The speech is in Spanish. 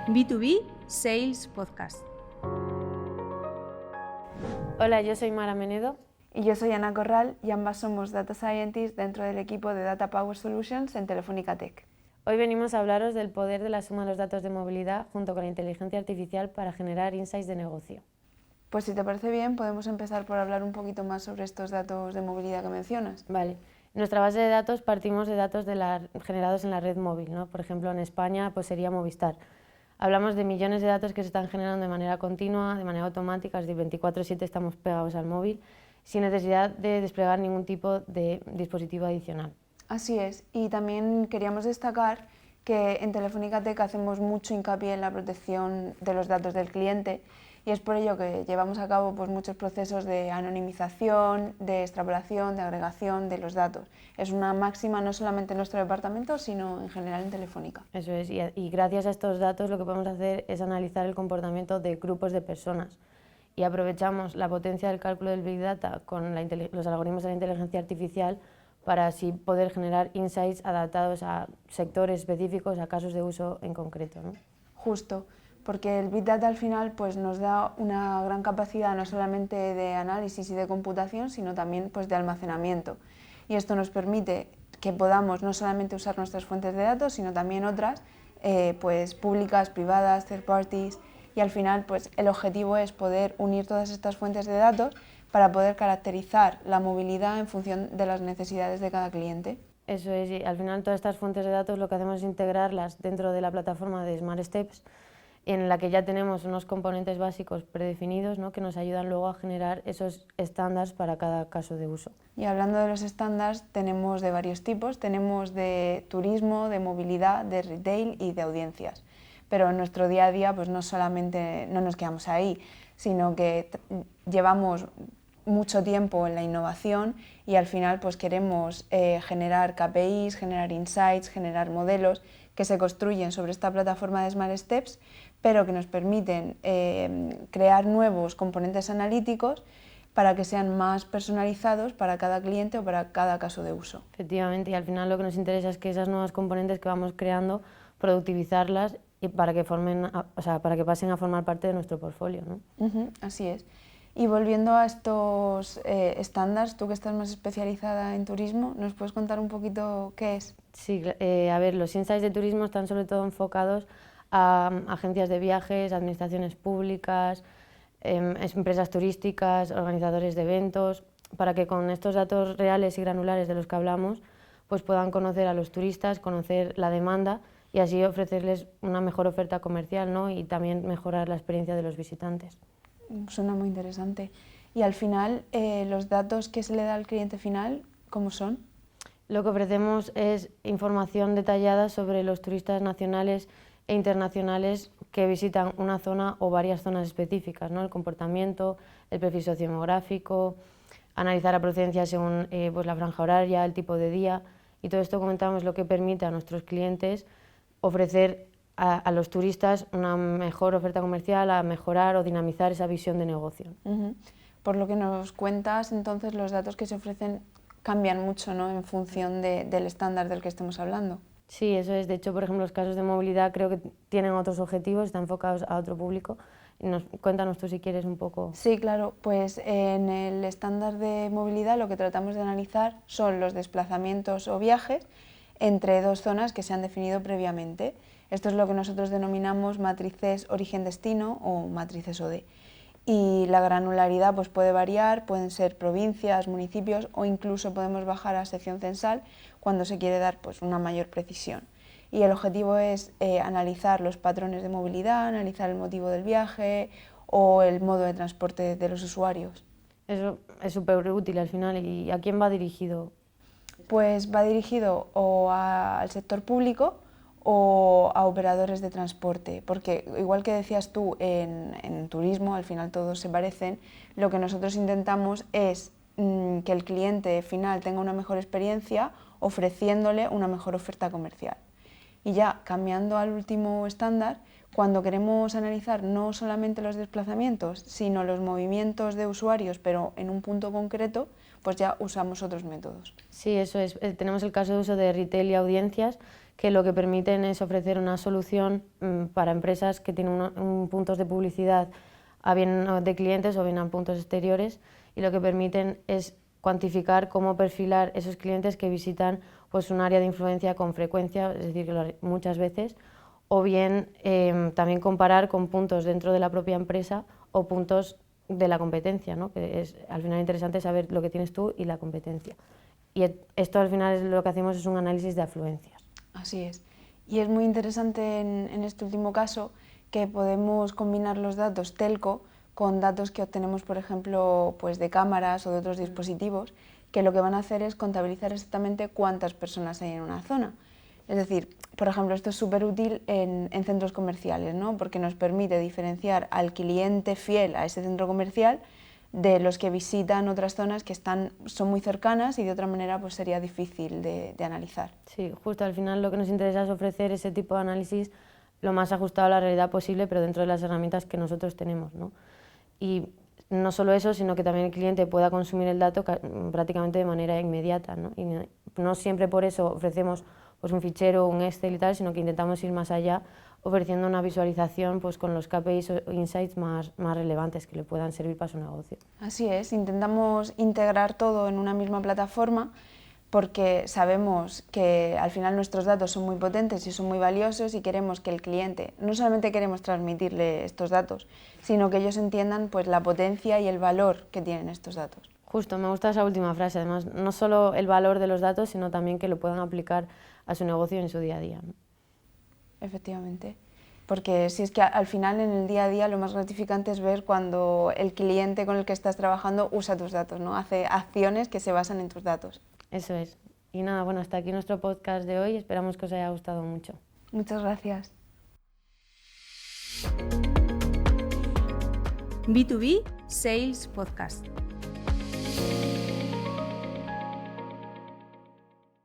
B2B Sales Podcast. Hola, yo soy Mara Menedo. Y yo soy Ana Corral y ambas somos Data Scientists dentro del equipo de Data Power Solutions en Telefónica Tech. Hoy venimos a hablaros del poder de la suma de los datos de movilidad junto con la inteligencia artificial para generar insights de negocio. Pues si te parece bien, podemos empezar por hablar un poquito más sobre estos datos de movilidad que mencionas. Vale. En nuestra base de datos partimos de datos generados en la red móvil, ¿no? Por ejemplo, en España pues sería Movistar. Hablamos de millones de datos que se están generando de manera continua, de manera automática, es decir, 24/7 estamos pegados al móvil, sin necesidad de desplegar ningún tipo de dispositivo adicional. Así es, y también queríamos destacar que en Telefónica Tech hacemos mucho hincapié en la protección de los datos del cliente y es por ello que llevamos a cabo pues, muchos procesos de anonimización, de extrapolación, de agregación de los datos. Es una máxima no solamente en nuestro departamento, sino en general en Telefónica. Eso es, y gracias a estos datos lo que podemos hacer es analizar el comportamiento de grupos de personas y aprovechamos la potencia del cálculo del Big Data con los algoritmos de la inteligencia artificial para así poder generar insights adaptados a sectores específicos, a casos de uso en concreto, ¿no? Justo, porque el Big Data al final pues, nos da una gran capacidad no solamente de análisis y de computación, sino también pues, de almacenamiento. Y esto nos permite que podamos no solamente usar nuestras fuentes de datos, sino también otras, pues, públicas, privadas, third parties, y al final pues, el objetivo es poder unir todas estas fuentes de datos para poder caracterizar la movilidad en función de las necesidades de cada cliente. Eso es, y al final todas estas fuentes de datos lo que hacemos es integrarlas dentro de la plataforma de Smart Steps, en la que ya tenemos unos componentes básicos predefinidos, ¿no? Que nos ayudan luego a generar esos estándares para cada caso de uso. Y hablando de los estándares, tenemos de varios tipos, tenemos de turismo, de movilidad, de retail y de audiencias. Pero en nuestro día a día pues no solamente no nos quedamos ahí, sino que llevamos mucho tiempo en la innovación y al final pues queremos generar KPIs, generar insights, generar modelos que se construyen sobre esta plataforma de Smart Steps, pero que nos permiten crear nuevos componentes analíticos para que sean más personalizados para cada cliente o para cada caso de uso. Efectivamente, y al final lo que nos interesa es que esas nuevas componentes que vamos creando, productivizarlas y para que pasen a formar parte de nuestro portfolio, ¿no? Así es. Y volviendo a estos estándares, tú que estás más especializada en turismo, ¿nos puedes contar un poquito qué es? Sí, a ver, los insights de turismo están sobre todo enfocados a agencias de viajes, administraciones públicas, empresas turísticas, organizadores de eventos, para que con estos datos reales y granulares de los que hablamos, pues puedan conocer a los turistas, conocer la demanda y así ofrecerles una mejor oferta comercial, ¿no? Y también mejorar la experiencia de los visitantes. Suena muy interesante. Y al final, los datos que se le da al cliente final, ¿cómo son? Lo que ofrecemos es información detallada sobre los turistas nacionales e internacionales que visitan una zona o varias zonas específicas, ¿no? El comportamiento, el perfil sociodemográfico, analizar la procedencia según pues la franja horaria, el tipo de día, y todo esto comentamos lo que permite a nuestros clientes ofrecer a los turistas una mejor oferta comercial, a mejorar o dinamizar esa visión de negocio. Por lo que nos cuentas, entonces los datos que se ofrecen cambian mucho, ¿no? En función del estándar del que estemos hablando. Sí, eso es. De hecho, por ejemplo, los casos de movilidad creo que tienen otros objetivos, están enfocados a otro público. Cuéntanos tú si quieres un poco. Sí, claro. Pues en el estándar de movilidad lo que tratamos de analizar son los desplazamientos o viajes entre dos zonas que se han definido previamente. Esto es lo que nosotros denominamos matrices origen-destino o matrices OD. Y la granularidad pues, puede variar, pueden ser provincias, municipios o incluso podemos bajar a sección censal cuando se quiere dar pues, una mayor precisión. Y el objetivo es analizar los patrones de movilidad, analizar el motivo del viaje o el modo de transporte de los usuarios. Eso es súper útil al final. ¿Y a quién va dirigido? Pues va dirigido o al sector público o a operadores de transporte, porque igual que decías tú en turismo, al final todos se parecen, lo que nosotros intentamos es que el cliente final tenga una mejor experiencia ofreciéndole una mejor oferta comercial. Y ya cambiando al último estándar, cuando queremos analizar no solamente los desplazamientos, sino los movimientos de usuarios, pero en un punto concreto, pues ya usamos otros métodos. Sí, eso es. Tenemos el caso de uso de retail y audiencias, que lo que permiten es ofrecer una solución para empresas que tienen puntos de publicidad a bien de clientes o bien a puntos exteriores, y lo que permiten es cuantificar cómo perfilar esos clientes que visitan pues, un área de influencia con frecuencia, es decir, muchas veces, o bien también comparar con puntos dentro de la propia empresa o puntos de la competencia, ¿no? Que es al final interesante saber lo que tienes tú y la competencia. Y esto al final es lo que hacemos, es un análisis de afluencias. Así es. Y es muy interesante en este último caso que podemos combinar los datos telco con datos que obtenemos, por ejemplo, pues de cámaras o de otros dispositivos, que lo que van a hacer es contabilizar exactamente cuántas personas hay en una zona. Es decir, por ejemplo, esto es súper útil en centros comerciales, ¿no? Porque nos permite diferenciar al cliente fiel a ese centro comercial de los que visitan otras zonas que son muy cercanas y de otra manera pues sería difícil de analizar. Sí, justo al final lo que nos interesa es ofrecer ese tipo de análisis lo más ajustado a la realidad posible, pero dentro de las herramientas que nosotros tenemos, ¿no? Y no solo eso, sino que también el cliente pueda consumir el dato prácticamente de manera inmediata, ¿no? Y no siempre por eso ofrecemos pues, un fichero, un Excel y tal, sino que intentamos ir más allá, ofreciendo una visualización pues, con los KPIs o insights más relevantes que le puedan servir para su negocio. Así es, intentamos integrar todo en una misma plataforma porque sabemos que al final nuestros datos son muy potentes y son muy valiosos y queremos que el cliente, no solamente queremos transmitirle estos datos, sino que ellos entiendan pues, la potencia y el valor que tienen estos datos. Justo, me gusta esa última frase, además, no solo el valor de los datos, sino también que lo puedan aplicar a su negocio en su día a día, ¿no? Efectivamente, porque si es que al final en el día a día lo más gratificante es ver cuando el cliente con el que estás trabajando usa tus datos, ¿no? Hace acciones que se basan en tus datos. Eso es. Y nada, bueno, hasta aquí nuestro podcast de hoy, esperamos que os haya gustado mucho. Muchas gracias. B2B Sales Podcast.